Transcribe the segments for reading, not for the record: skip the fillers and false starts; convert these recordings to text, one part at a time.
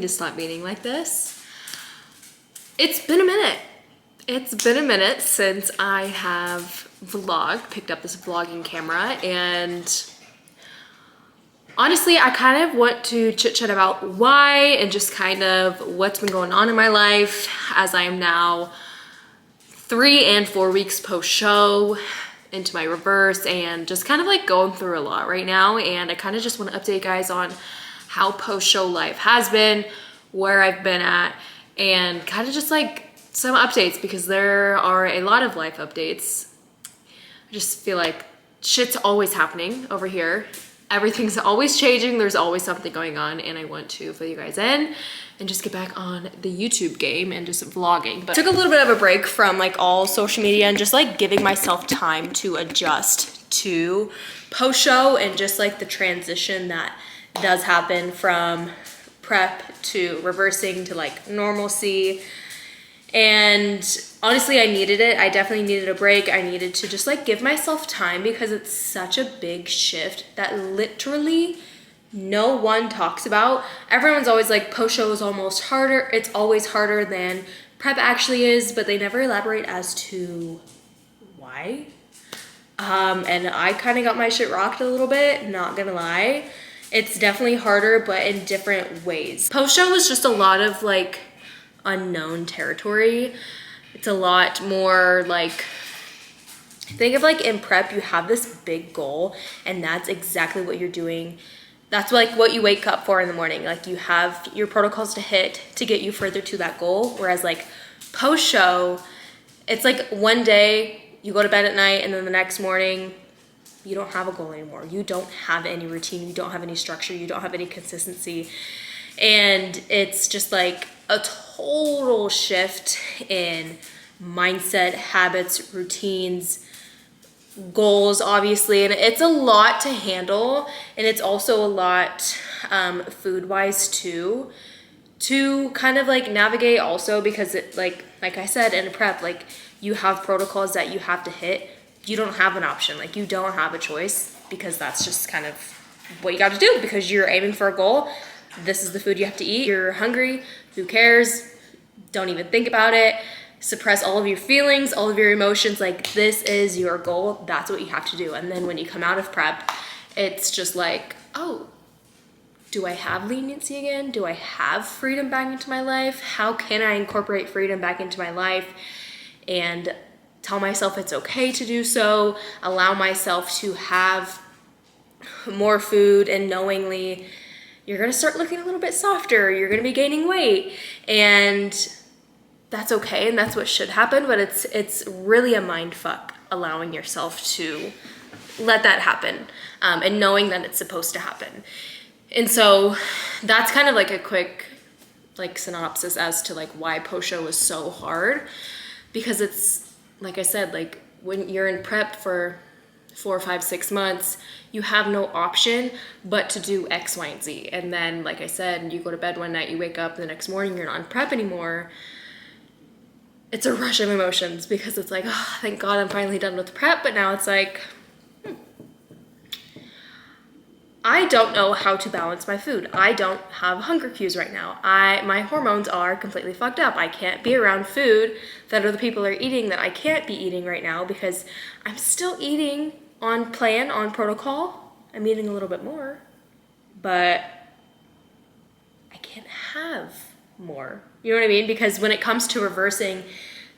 to stop being like this. It's been a minute. It's been a minute since I have picked up this vlogging camera, and honestly, I kind of want to chit chat about why and just kind of what's been going on in my life as I am now 3 and 4 weeks post-show into my reverse, and just kind of like going through a lot right now. And I kind of just want to update you guys on how post-show life has been, where I've been at, and kind of just like some updates, because there are a lot of life updates. I just feel like shit's always happening over here. Everything's always changing. There's always something going on, and I want to fill you guys in and just get back on the YouTube game and just vlogging. But I took a little bit of a break from like all social media and just like giving myself time to adjust to post-show and just like the transition that does happen from prep to reversing to like normalcy. And honestly, I needed it. I definitely needed a break. I needed to just like give myself time, because it's such a big shift that literally no one talks about. Everyone's always like, post-show is almost harder. It's always harder than prep actually is, but they never elaborate as to why. And I kind of got my shit rocked a little bit, not gonna lie. It's definitely harder, but in different ways. Post-show is just a lot of like unknown territory. It's a lot more like, think of like in prep, you have this big goal, and that's exactly what you're doing. That's like what you wake up for in the morning. Like you have your protocols to hit to get you further to that goal. Whereas like post-show, it's like one day you go to bed at night, and then the next morning you don't have a goal anymore. You don't have any routine. You don't have any structure. You don't have any consistency. And it's just like a total shift in mindset, habits, routines, goals, obviously. And it's a lot to handle. And it's also a lot food-wise too, to kind of like navigate also, because it like I said, in prep, like you have protocols that you have to hit. You don't have an option. Like you don't have a choice, because that's just kind of what you got to do, because you're aiming for a goal. This is the food you have to eat. You're hungry. Who cares? Don't even think about it. Suppress all of your feelings, all of your emotions. Like this is your goal. That's what you have to do. And then when you come out of prep, it's just like, oh, do I have leniency again? Do I have freedom back into my life? How can I incorporate freedom back into my life and tell myself it's okay to do so, allow myself to have more food, and knowingly you're gonna start looking a little bit softer, you're gonna be gaining weight, and that's okay, and that's what should happen. But it's really a mind fuck allowing yourself to let that happen, and knowing that it's supposed to happen. And so that's kind of like a quick like synopsis as to like why post-show was so hard, because it's, like I said, like when you're in prep for 4, 5, 6 months, you have no option but to do X, Y, and Z. And then, like I said, you go to bed one night, you wake up the next morning, you're not in prep anymore. It's a rush of emotions, because it's like, oh, thank God I'm finally done with prep. But now it's like, I don't know how to balance my food. I don't have hunger cues right now. My hormones are completely fucked up. I can't be around food that other people are eating that I can't be eating right now, because I'm still eating on plan, on protocol. I'm eating a little bit more, but I can't have more. You know what I mean? Because when it comes to reversing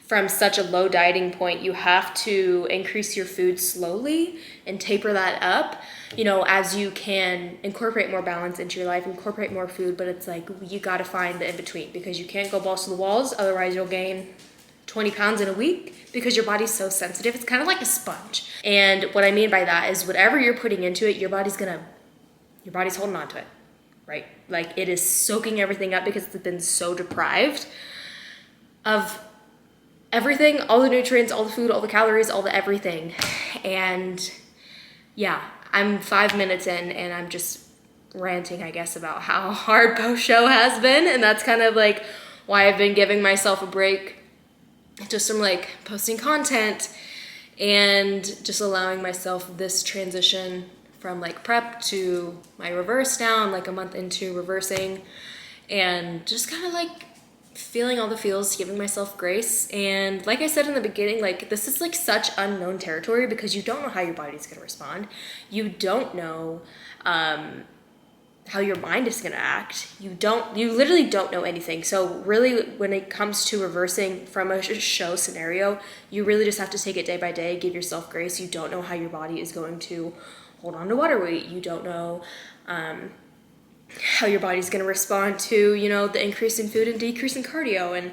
from such a low dieting point, you have to increase your food slowly and taper that up, you know, as you can incorporate more balance into your life, incorporate more food. But it's like, you got to find the in-between, because you can't go balls to the walls. Otherwise you'll gain 20 pounds in a week, because your body's so sensitive. It's kind of like a sponge. And what I mean by that is whatever you're putting into it, your body's holding on to it, right? Like it is soaking everything up, because it's been so deprived of everything, all the nutrients, all the food, all the calories, all the everything. And yeah, I'm 5 minutes in, and I'm just ranting, I guess, about how hard post-show has been. And that's kind of like why I've been giving myself a break just from like posting content, and just allowing myself this transition from like prep to my reverse now. I'm like a month into reversing, and just kind of like feeling all the feels, giving myself grace. And like I said in the beginning, like this is like such unknown territory because you don't know how your body's gonna respond. You don't know how your mind is gonna act. You literally don't know anything. So really when it comes to reversing from a show scenario, you really just have to take it day by day, give yourself grace. You don't know how your body is going to hold on to water weight. You don't know how your body's going to respond to, you know, the increase in food and decrease in cardio and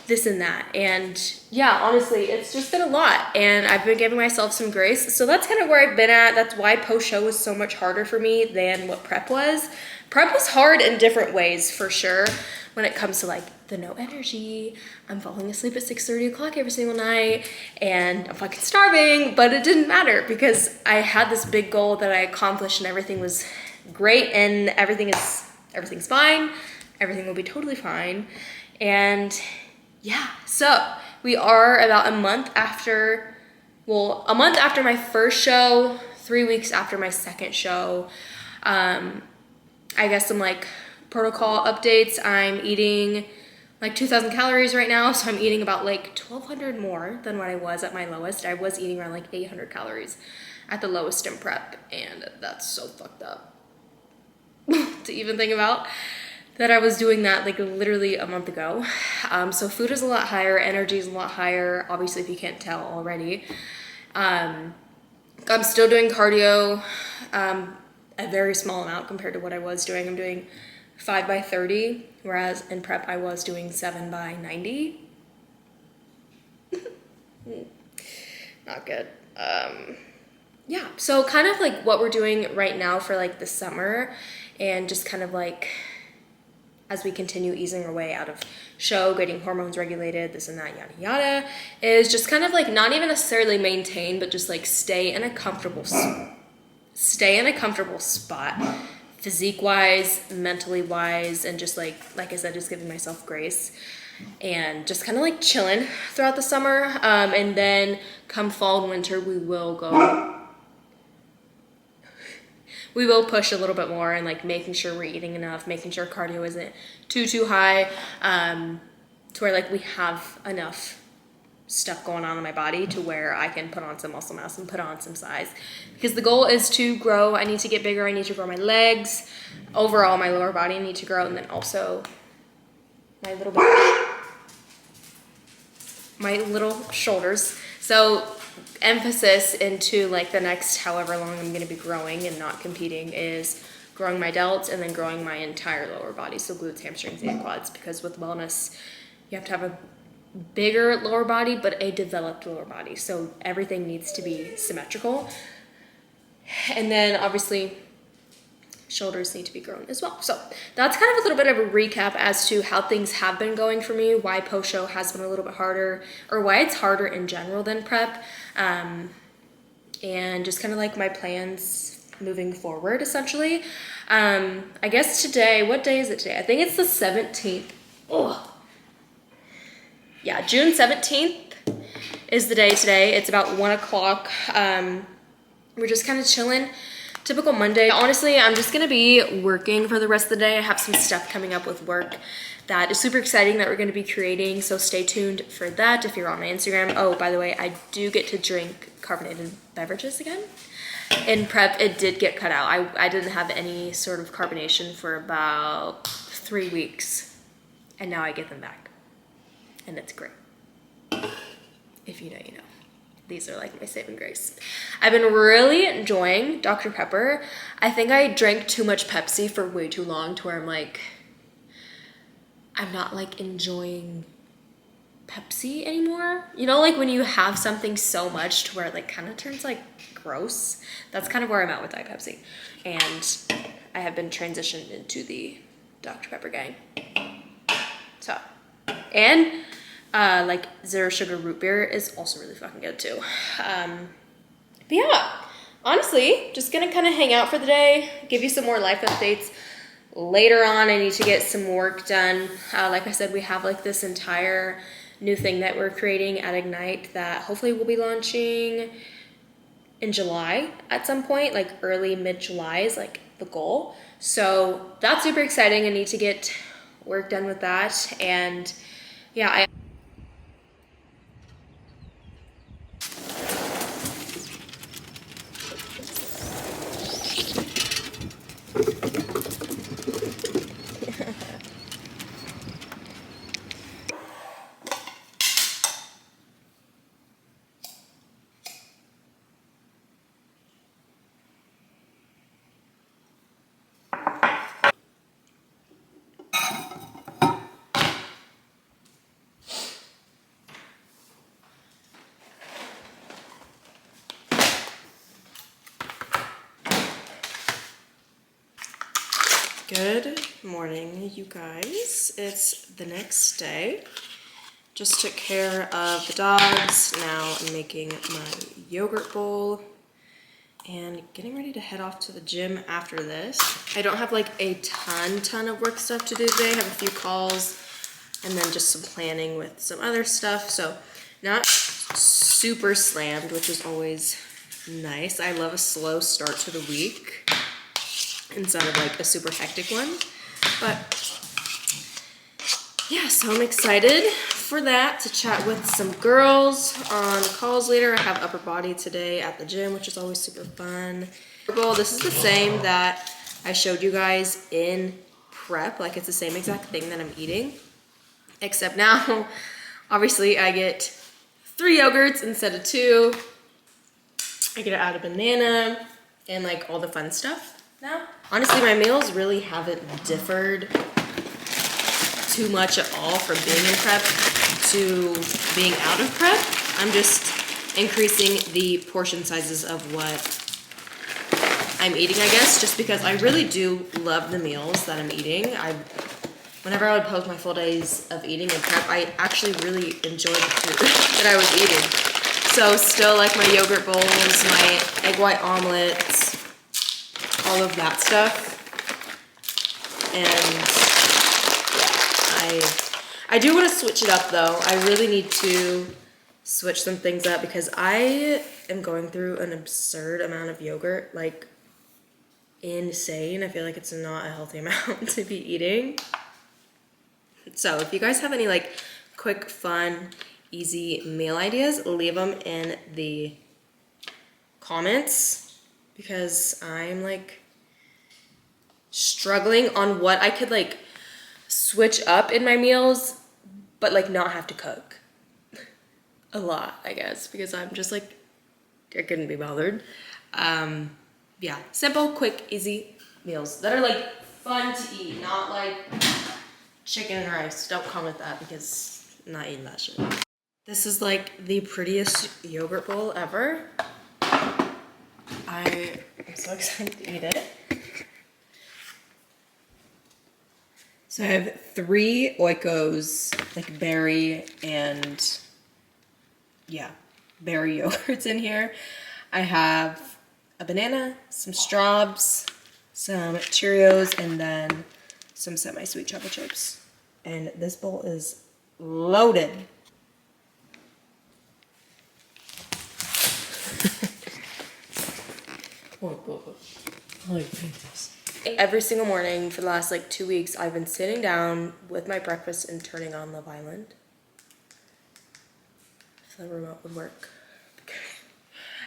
this and that. And yeah, honestly, it's just been a lot, and I've been giving myself some grace. So that's kind of where I've been at. That's why post-show was so much harder for me than what prep was. Prep was hard in different ways for sure when it comes to like the no energy. I'm falling asleep at 6:30 o'clock every single night and I'm fucking starving, but it didn't matter because I had this big goal that I accomplished and everything was great, and everything's fine. Everything will be totally fine. And yeah, so we are about a month after my first show, 3 weeks after my second show. I guess some like protocol updates. I'm eating like 2,000 calories right now, so I'm eating about like 1,200 more than what I was at my lowest. I was eating around like 800 calories at the lowest in prep, and that's so fucked up to even think about that I was doing that like literally a month ago. So food is a lot higher, energy is a lot higher, obviously if you can't tell already. I'm still doing cardio, a very small amount compared to what I was doing. I'm doing 5 by 30, whereas in prep I was doing 7 by 90. Not good. Yeah, so kind of like what we're doing right now for like the summer, and just kind of like as we continue easing our way out of show, getting hormones regulated, this and that, yada yada, is just kind of like not even necessarily maintain, but just like stay in a comfortable spot, physique wise, mentally wise, and just like I said, just giving myself grace and just kind of like chilling throughout the summer. And then come fall and winter, we will push a little bit more and like making sure we're eating enough, making sure cardio isn't too high, to where like we have enough stuff going on in my body to where I can put on some muscle mass and put on some size, because the goal is to grow. I need to get bigger. I need to grow my legs, overall my lower body need to grow, and then also my little shoulders. So emphasis into like the next however long I'm going to be growing and not competing is growing my delts and then growing my entire lower body, so glutes, hamstrings, and quads, because with wellness you have to have a bigger lower body but a developed lower body, so everything needs to be symmetrical. And then obviously shoulders need to be grown as well. So that's kind of a little bit of a recap as to how things have been going for me, why post show has been a little bit harder, or why it's harder in general than prep, and just kind of like my plans moving forward essentially. I guess today, what day is it today? I think it's the 17th. Oh yeah, June 17th is the day today. It's about 1 o'clock. We're just kind of chilling. Typical Monday. Honestly, I'm just gonna be working for the rest of the day. I have some stuff coming up with work that is super exciting that we're gonna be creating, so stay tuned for that if you're on my Instagram. Oh, by the way, I do get to drink carbonated beverages again. In prep, it did get cut out. I didn't have any sort of carbonation for about 3 weeks, and now I get them back, and it's great. If you know, you know. These are like my saving grace. I've been really enjoying Dr. Pepper. I think I drank too much Pepsi for way too long to where I'm like, I'm not like enjoying Pepsi anymore. You know, like when you have something so much to where it like kind of turns like gross. That's kind of where I'm at with Diet Pepsi. And I have been transitioned into the Dr. Pepper gang. So, and like zero sugar root beer is also really fucking good too. But yeah, honestly, just gonna kind of hang out for the day, give you some more life updates. Later on, I need to get some work done. Like I said, we have like this entire new thing that we're creating at Ignite that hopefully we'll be launching in July at some point, like early mid-July is like the goal. So that's super exciting. I need to get work done with that. And yeah, I Good morning, you guys. It's the next day. Just took care of the dogs. Now I'm making my yogurt bowl and getting ready to head off to the gym after this. I don't have like a ton of work stuff to do today. I have a few calls and then just some planning with some other stuff. So not super slammed, which is always nice. I love a slow start to the week instead of like a super hectic one. But yeah, so I'm excited for that, to chat with some girls on calls later. I have upper body today at the gym, which is always super fun. This is the same that I showed you guys in prep. Like, it's the same exact thing that I'm eating, except now obviously I get 3 yogurts instead of 2. I get to add a banana and like all the fun stuff now. Honestly, my meals really haven't differed too much at all from being in prep to being out of prep. I'm just increasing the portion sizes of what I'm eating, I guess, just because I really do love the meals that I'm eating. Whenever I would post my full days of eating in prep, I actually really enjoyed the food that I was eating. So still like my yogurt bowls, my egg white omelets, all of that stuff. And I do want to switch it up though. I really need to switch some things up because I am going through an absurd amount of yogurt, like insane. I feel like it's not a healthy amount to be eating. So if you guys have any like quick, fun, easy meal ideas, leave them in the comments because I'm like struggling on what I could like switch up in my meals, but like not have to cook a lot, I guess, because I'm just like, I couldn't be bothered. Yeah, simple, quick, easy meals that are like fun to eat, not like chicken and rice. Don't comment that because I'm not eating that shit. This is like the prettiest yogurt bowl ever. I'm so excited to eat it. So I have 3 Oikos, like berry and yeah, berry yogurts in here. I have a banana, some straws, some Cheerios, and then some semi-sweet chocolate chips. And this bowl is loaded. I like this. Every single morning for the last like 2 weeks, I've been sitting down with my breakfast and turning on Love Island. If the remote would work.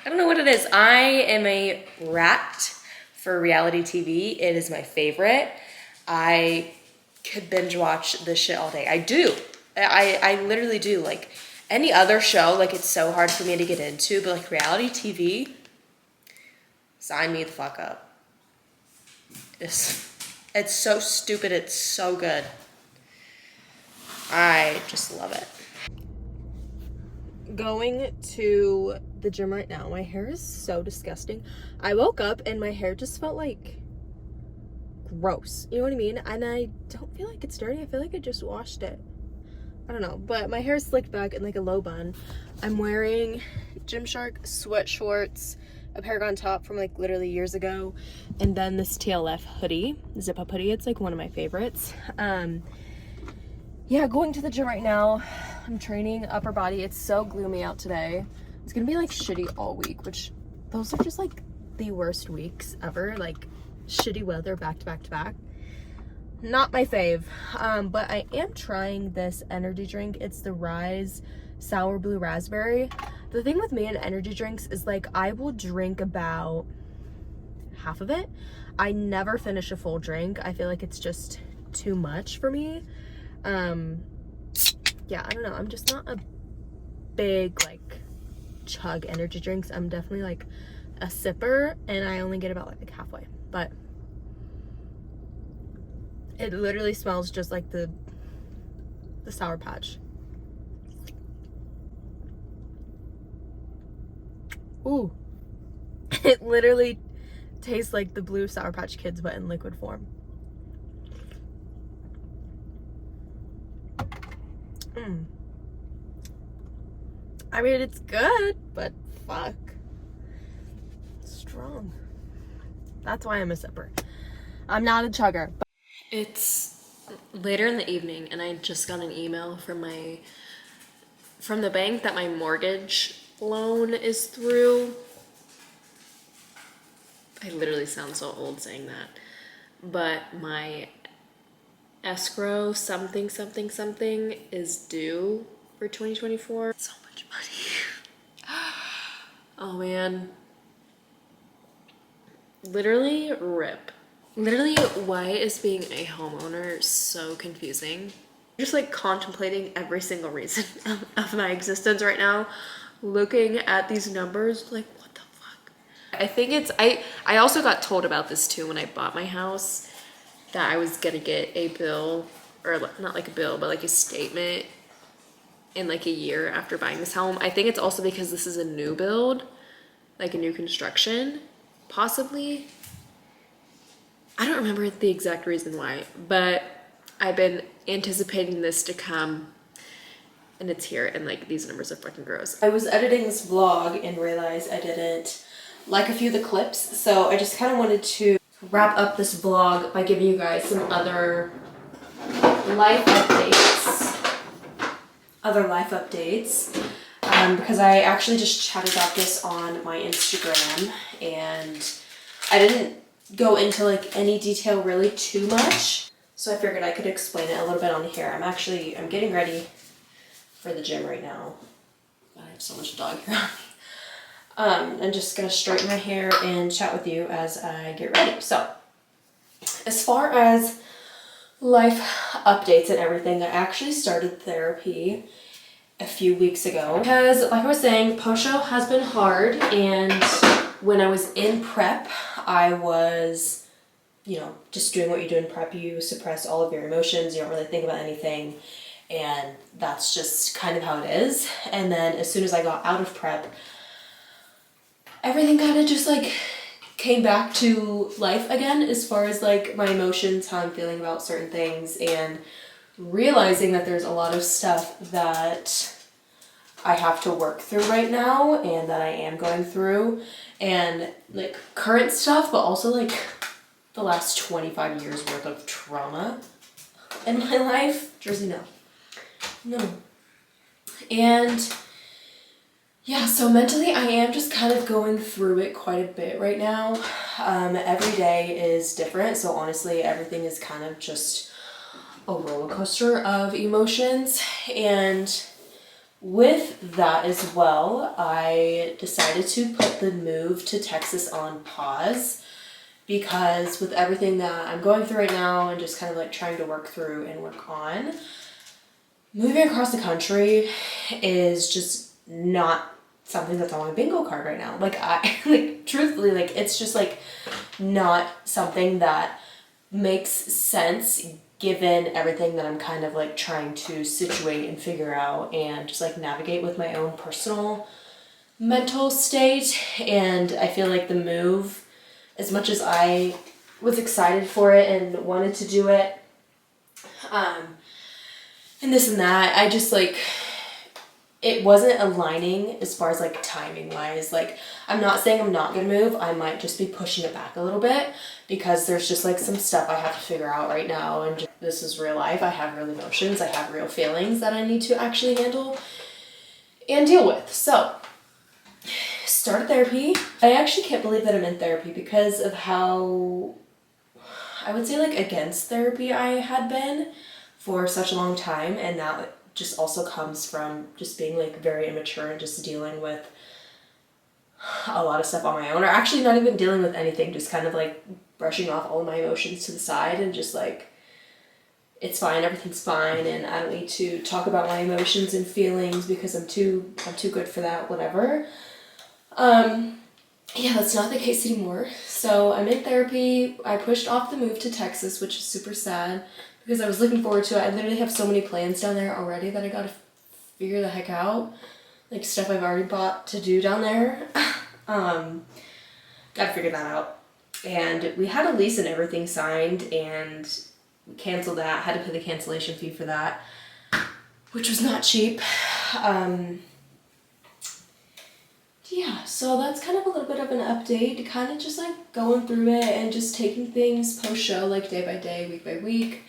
I don't know what it is. I am a rat for reality TV. It is my favorite. I could binge watch this shit all day. I do. I literally do. Like any other show, like it's so hard for me to get into, but like reality TV, sign me the fuck up. It's so stupid. It's so good. I just love it. Going to the gym right now. My hair is so disgusting. I woke up and my hair just felt like gross. You know what I mean? And I don't feel like it's dirty. I feel like I just washed it. I don't know. But my hair is slicked back in like a low bun. I'm wearing Gymshark sweat shorts, a Paragon top from like literally years ago, and then this TLF hoodie, zip up hoodie. It's like one of my favorites. Yeah, going to the gym right now. I'm training upper body. It's so gloomy out today. It's gonna be like shitty all week, which those are just like the worst weeks ever. Like shitty weather back to back to back. not my fave. But I am trying this energy drink. It's the Rise Sour Blue Raspberry. The thing with me and energy drinks is like I will drink about half of it. I never finish a full drink. I feel like it's just too much for me. Yeah, I don't know. I'm just not a big like chug energy drinks. I'm definitely like a sipper, and I only get about like halfway. But it literally smells just like the Sour Patch. Ooh. It literally tastes like the blue Sour Patch Kids, but in liquid form. I mean, it's good, but fuck. Strong. That's why I'm a sipper. I'm not a chugger. But it's later in the evening, and I just got an email from the bank that my mortgage loan is through. I literally sound so old saying that. But my escrow something is due for 2024. So much money. Oh man. Literally rip. Literally, why is being a homeowner so confusing? Just like contemplating every single reason of my existence right now, looking at these numbers like, what the fuck? I think it's, I also got told about this too when I bought my house, that I was gonna get a bill, or not like a bill, but like a statement in like a year after buying this home. I think it's also because this is a new build, like a new construction, possibly. I don't remember the exact reason why, but I've been anticipating this to come, and it's here, and like these numbers are fucking gross. I was editing this vlog and realized I didn't like a few of the clips, so I just kind of wanted to wrap up this vlog by giving you guys some other life updates. Because I actually just chatted about this on my Instagram, and I didn't go into like any detail really too much, so I figured I could explain it a little bit on here. I'm getting ready for the gym right now. I have so much dog hair on me. I'm just gonna straighten my hair and chat with you as I get ready. So as far as life updates and everything, I actually started therapy a few weeks ago because, like I was saying, post-show has been hard, and when I was in prep, I was, you know, just doing what you do in prep. You suppress all of your emotions, you don't really think about anything, and that's just kind of how it is. And then as soon as I got out of prep, everything kind of just like came back to life again, as far as like my emotions, how I'm feeling about certain things, and realizing that there's a lot of stuff that I have to work through right now and that I am going through, and like current stuff, but also like the last 25 years worth of trauma in my life. Jersey, no. And yeah, so mentally I am just kind of going through it quite a bit right now. Every day is different, so honestly everything is kind of just a roller coaster of emotions. And with that as well, I decided to put the move to Texas on pause, because with everything that I'm going through right now and just kind of like trying to work through and work on, moving across the country is just not something that's on my bingo card right now. Like truthfully, like it's just like not something that makes sense given everything that I'm kind of like trying to situate and figure out and just like navigate with my own personal mental state. And I feel like the move, as much as I was excited for it and wanted to do it, and this and that, I just like, it wasn't aligning as far as like timing wise. Like, I'm not saying I'm not gonna move, I might just be pushing it back a little bit, because there's just like some stuff I have to figure out right now, and just, this is real life. I have real emotions, I have real feelings that I need to actually handle and deal with. So started therapy. I actually can't believe that I'm in therapy because of how I would say, like, against therapy I had been for such a long time, and that just also comes from just being like very immature and just dealing with a lot of stuff on my own, or actually not even dealing with anything, just kind of like brushing off all of my emotions to the side and just like, it's fine, everything's fine, and I don't need to talk about my emotions and feelings because I'm too good for that, whatever. Yeah, that's not the case anymore. So I'm in therapy. I pushed off the move to Texas, which is super sad because I was looking forward to it. I literally have so many plans down there already that I gotta figure the heck out. Like stuff I've already bought to do down there. Gotta figure that out. And we had a lease and everything signed, and we canceled that. Had to pay the cancellation fee for that, which was not cheap. Yeah, so that's kind of a little bit of an update, kind of just like going through it and just taking things post-show, like day by day, week by week,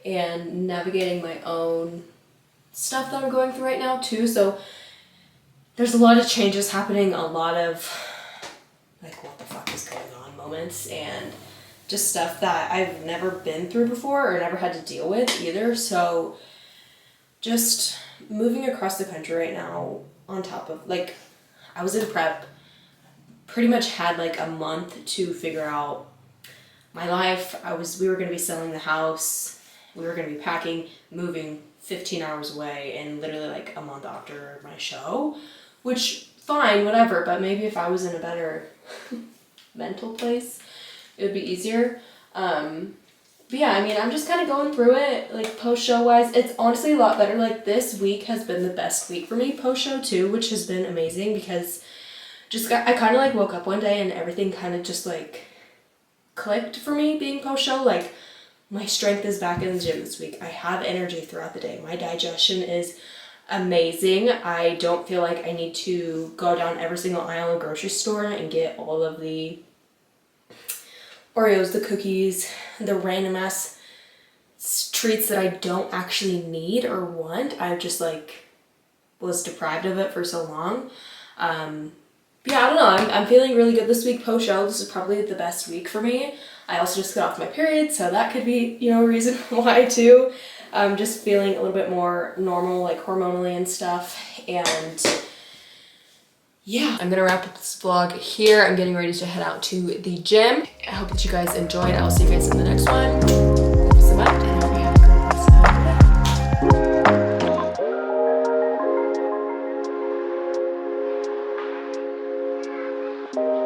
and navigating my own stuff that I'm going through right now too. So there's a lot of changes happening, a lot of like, what the fuck is going on moments, and just stuff that I've never been through before or never had to deal with either. So just moving across the country right now, on top of like, I was in prep, pretty much had like a month to figure out my life. We were gonna be selling the house, we were gonna be packing, moving 15 hours away, and literally like a month after my show, which fine, whatever, but maybe if I was in a better mental place, it would be easier. But yeah, I mean, I'm just kind of going through it, like post-show wise. It's honestly a lot better. Like this week has been the best week for me post-show too, which has been amazing because I kind of like woke up one day and everything kind of just like clicked for me being post-show. Like my strength is back in the gym this week. I have energy throughout the day. My digestion is amazing. I don't feel like I need to go down every single aisle in the grocery store and get all of the Oreos, the cookies, the random ass treats that I don't actually need or want. I just like was deprived of it for so long. But yeah, I don't know. I'm feeling really good this week post-show. This is probably the best week for me. I also just got off my period, so that could be, you know, a reason why too. Just feeling a little bit more normal, like hormonally and stuff. And yeah, I'm gonna wrap up this vlog here. I'm getting ready to head out to the gym. I hope that you guys enjoyed. I'll see you guys in the next one. Thank you so much, and I hope you have a great rest of the day.